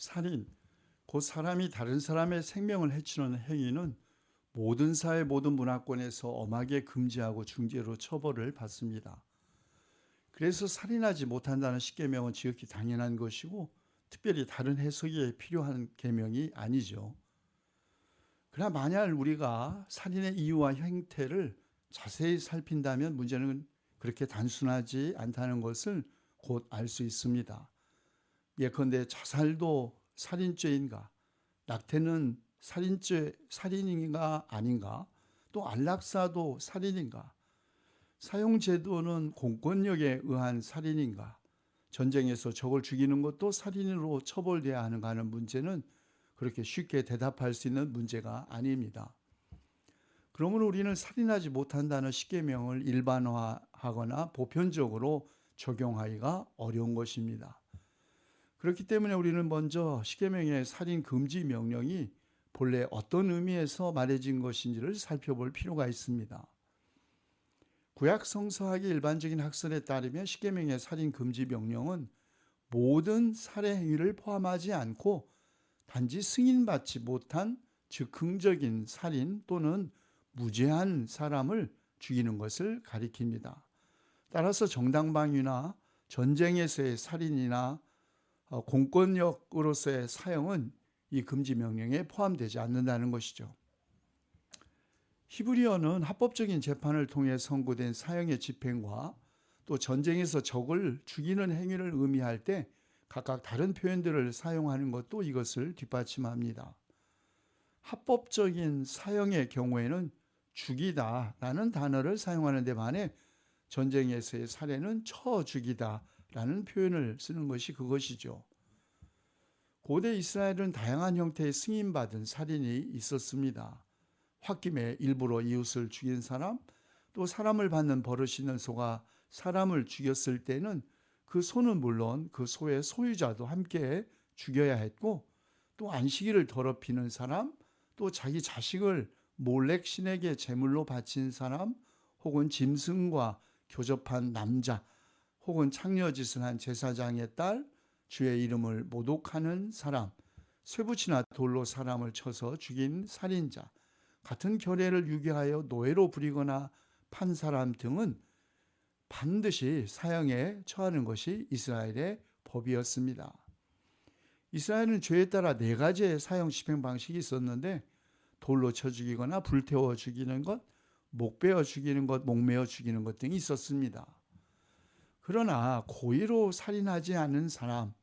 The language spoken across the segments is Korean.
살인, 곧 사람이 다른 사람의 생명을 해치는 행위는 모든 사회 모든 문화권에서 엄하게 금지하고 중죄로 처벌을 받습니다. 그래서 살인하지 못한다는 십계명은 지극히 당연한 것이고 특별히 다른 해석이 필요한 계명이 아니죠. 그러나 만약 우리가 살인의 이유와 형태를 자세히 살핀다면 문제는 그렇게 단순하지 않다는 것을 곧 알 수 있습니다. 예컨대 자살도 살인죄인가, 낙태는 살인인가 아닌가, 또 안락사도 살인인가, 사형제도는 공권력에 의한 살인인가, 전쟁에서 적을 죽이는 것도 살인으로 처벌돼야 하는가 하는 문제는 그렇게 쉽게 대답할 수 있는 문제가 아닙니다. 그러므로 우리는 살인하지 못한다는 십계명을 일반화하거나 보편적으로 적용하기가 어려운 것입니다. 그렇기 때문에 우리는 먼저 십계명의 살인 금지 명령이 본래 어떤 의미에서 말해진 것인지를 살펴볼 필요가 있습니다. 구약 성서학의 일반적인 학설에 따르면 십계명의 살인 금지 명령은 모든 살해 행위를 포함하지 않고 단지 승인받지 못한 즉흥적인 살인 또는 무죄한 사람을 죽이는 것을 가리킵니다. 따라서 정당방위나 전쟁에서의 살인이나 공권력으로서의 사형은 이 금지 명령에 포함되지 않는다는 것이죠. 히브리어는 합법적인 재판을 통해 선고된 사형의 집행과 또 전쟁에서 적을 죽이는 행위를 의미할 때 각각 다른 표현들을 사용하는 것도 이것을 뒷받침합니다. 합법적인 사형의 경우에는 죽이다라는 단어를 사용하는 데 반해 전쟁에서의 살해는 쳐 죽이다라는 표현을 쓰는 것이 그것이죠. 고대 이스라엘은 다양한 형태의 승인받은 살인이 있었습니다. 홧김에 일부러 이웃을 죽인 사람, 또 사람을 받는 버릇이 있는 소가 사람을 죽였을 때는 그 소는 물론 그 소의 소유자도 함께 죽여야 했고, 또 안식일을 더럽히는 사람, 또 자기 자식을 몰렉 신에게 제물로 바친 사람, 혹은 짐승과 교접한 남자, 혹은 창녀짓을 한 제사장의 딸, 주의 이름을 모독하는 사람, 쇠붙이나 돌로 사람을 쳐서 죽인 살인자, 같은 결례를 유기하여 노예로 부리거나 판 사람 등은 반드시 사형에 처하는 것이 이스라엘의 법이었습니다. 이스라엘은 죄에 따라 4가지의 사형 집행 방식이 있었는데 돌로 쳐 죽이거나 불태워 죽이는 것, 목 베어 죽이는 것, 목매어 죽이는 것 등이 있었습니다. 그러나 고의로 살인하지 않은 사람,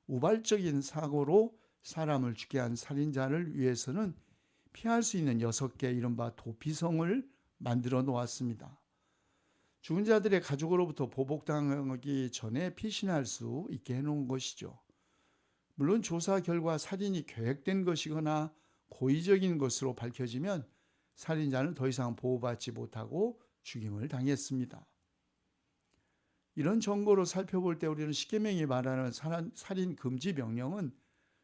우발적인 사고로 사람을 죽게 한 살인자를 위해서는 피할 수 있는 6개 이른바 도피성을 만들어 놓았습니다. 죽은 자들의 가족으로부터 보복당하기 전에 피신할 수 있게 해놓은 것이죠. 물론 조사 결과 살인이 계획된 것이거나 고의적인 것으로 밝혀지면 살인자는 더 이상 보호받지 못하고 죽임을 당했습니다. 이런 정보로 살펴볼 때 우리는 십계명이 말하는 살인 금지 명령은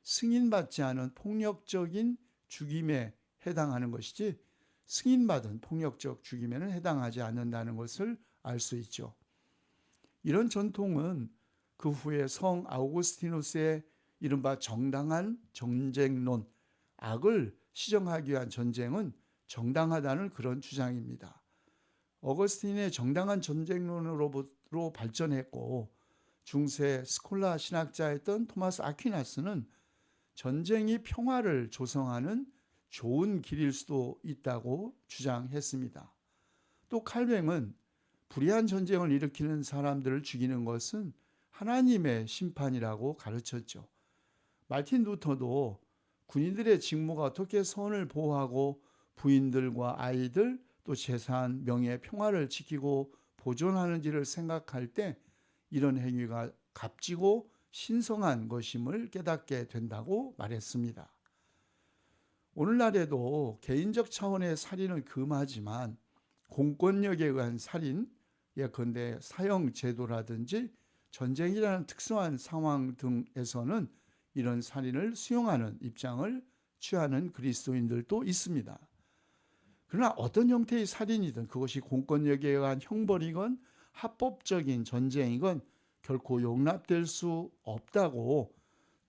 승인받지 않은 폭력적인 죽임에 해당하는 것이지 승인받은 폭력적 죽임에는 해당하지 않는다는 것을 알 수 있죠. 이런 전통은 그 후에 성 아우구스티누스의 이른바 정당한 전쟁론, 악을 시정하기 위한 전쟁은 정당하다는 그런 주장입니다. 어거스틴의 정당한 전쟁론으로 발전했고 중세 스콜라 신학자였던 토마스 아퀴나스는 전쟁이 평화를 조성하는 좋은 길일 수도 있다고 주장했습니다. 또 칼뱅은 불의한 전쟁을 일으키는 사람들을 죽이는 것은 하나님의 심판이라고 가르쳤죠. 말틴 루터도 군인들의 직무가 어떻게 선을 보호하고 부인들과 아이들 또 재산, 명예, 평화를 지키고 보존하는지를 생각할 때 이런 행위가 값지고 신성한 것임을 깨닫게 된다고 말했습니다. 오늘날에도 개인적 차원의 살인을 금하지만 공권력에 의한 살인, 예컨대 사형 제도라든지 전쟁이라는 특수한 상황 등에서는 이런 살인을 수용하는 입장을 취하는 그리스도인들도 있습니다. 그러나 어떤 형태의 살인이든 그것이 공권력에 의한 형벌이건 합법적인 전쟁이건 결코 용납될 수 없다고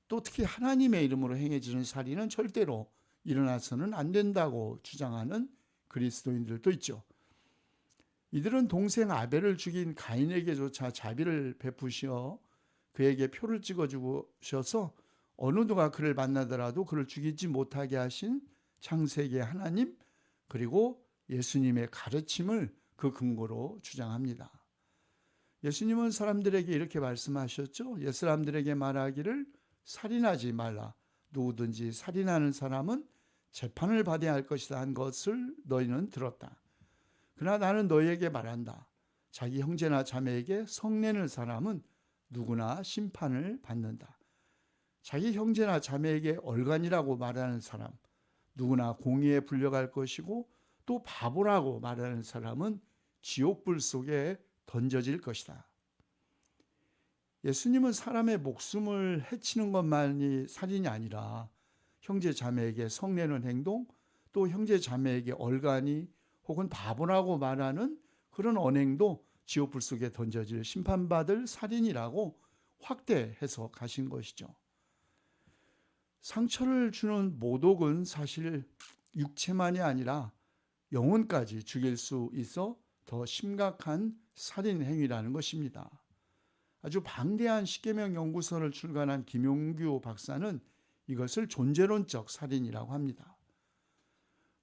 또 특히 하나님의 이름으로 행해지는 살인은 절대로 일어나서는 안 된다고 주장하는 그리스도인들도 있죠. 이들은 동생 아벨을 죽인 가인에게조차 자비를 베푸시어 그에게 표를 찍어주셔서 어느 누가 그를 만나더라도 그를 죽이지 못하게 하신 창세기의 하나님, 그리고 예수님의 가르침을 그 근거로 주장합니다. 예수님은 사람들에게 이렇게 말씀하셨죠. 옛사람들에게 말하기를 살인하지 말라. 누구든지 살인하는 사람은 재판을 받아야 할 것이다 한 것을 너희는 들었다. 그러나 나는 너희에게 말한다. 자기 형제나 자매에게 성내는 사람은 누구나 심판을 받는다. 자기 형제나 자매에게 얼간이라고 말하는 사람, 누구나 공의에 불려갈 것이고, 또 바보라고 말하는 사람은 지옥불 속에 던져질 것이다. 예수님은 사람의 목숨을 해치는 것만이 살인이 아니라 형제 자매에게 성내는 행동, 또 형제 자매에게 얼간이 혹은 바보라고 말하는 그런 언행도 지옥불 속에 던져질 심판받을 살인이라고 확대해서 가신 것이죠. 상처를 주는 모독은 사실 육체만이 아니라 영혼까지 죽일 수 있어 더 심각한 살인 행위라는 것입니다. 아주 방대한 십계명 연구서를 출간한 김용규 박사는 이것을 존재론적 살인이라고 합니다.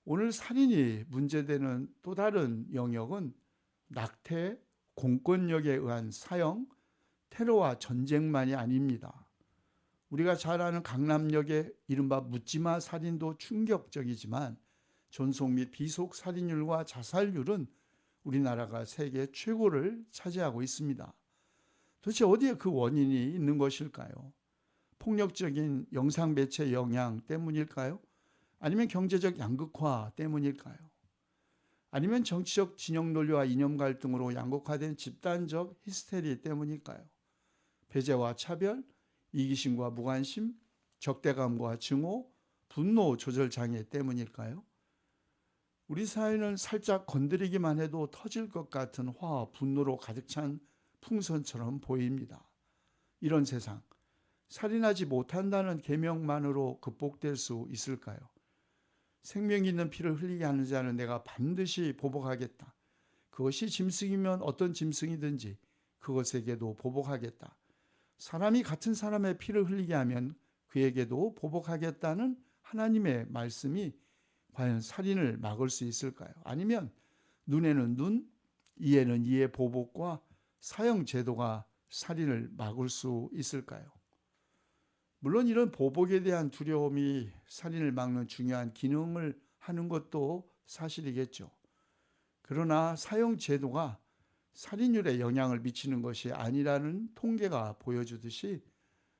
오늘 살인이 문제되는 또 다른 영역은 낙태, 공권력에 의한 사형, 테러와 전쟁만이 아닙니다. 우리가 잘 아는 강남역의 이른바 묻지마 살인도 충격적이지만 존속 및 비속 살인율과 자살률은 우리나라가 세계 최고를 차지하고 있습니다. 도대체 어디에 그 원인이 있는 것일까요? 폭력적인 영상 매체 영향 때문일까요? 아니면 경제적 양극화 때문일까요? 아니면 정치적 진영 논리와 이념 갈등으로 양극화된 집단적 히스테리 때문일까요? 배제와 차별, 이기심과 무관심, 적대감과 증오, 분노 조절 장애 때문일까요? 우리 사회는 살짝 건드리기만 해도 터질 것 같은 화와 분노로 가득 찬 풍선처럼 보입니다. 이런 세상, 살인하지 못한다는 계명만으로 극복될 수 있을까요? 생명 있는 피를 흘리게 하는 자는 내가 반드시 보복하겠다. 그것이 짐승이면 어떤 짐승이든지 그것에게도 보복하겠다. 사람이 같은 사람의 피를 흘리게 하면 그에게도 보복하겠다는 하나님의 말씀이 과연 살인을 막을 수 있을까요? 아니면 눈에는 눈, 이에는 이의 보복과 사형 제도가 살인을 막을 수 있을까요? 물론 이런 보복에 대한 두려움이 살인을 막는 중요한 기능을 하는 것도 사실이겠죠. 그러나 사형 제도가 살인율에 영향을 미치는 것이 아니라는 통계가 보여주듯이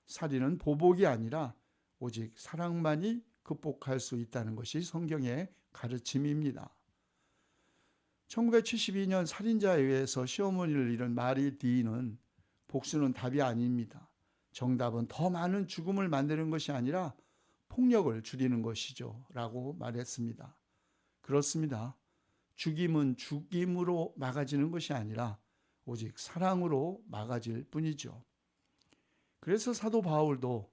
살인은 보복이 아니라 오직 사랑만이 극복할 수 있다는 것이 성경의 가르침입니다. 1972년 살인자에 의해서 시어머니를 잃은 마리 디는 복수는 답이 아닙니다. 정답은 더 많은 죽음을 만드는 것이 아니라 폭력을 줄이는 것이죠 라고 말했습니다. 그렇습니다. 죽임은 죽임으로 막아지는 것이 아니라 오직 사랑으로 막아질 뿐이죠. 그래서 사도 바울도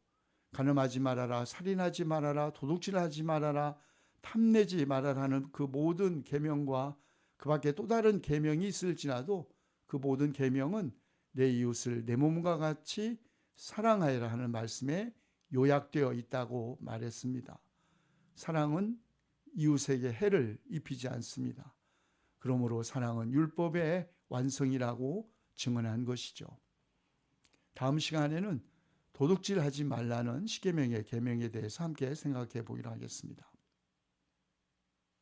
간음하지 말아라, 살인하지 말아라, 도둑질하지 말아라, 탐내지 말아라는 그 모든 계명과 그 밖에 또 다른 계명이 있을지라도 그 모든 계명은 내 이웃을 내 몸과 같이 사랑하여라 하는 말씀에 요약되어 있다고 말했습니다. 사랑은 이웃에게 해를 입히지 않습니다. 그러므로 사랑은 율법의 완성이라고 증언한 것이죠. 다음 시간에는 도둑질하지 말라는 십계명의 계명에 대해서 함께 생각해 보기로 하겠습니다.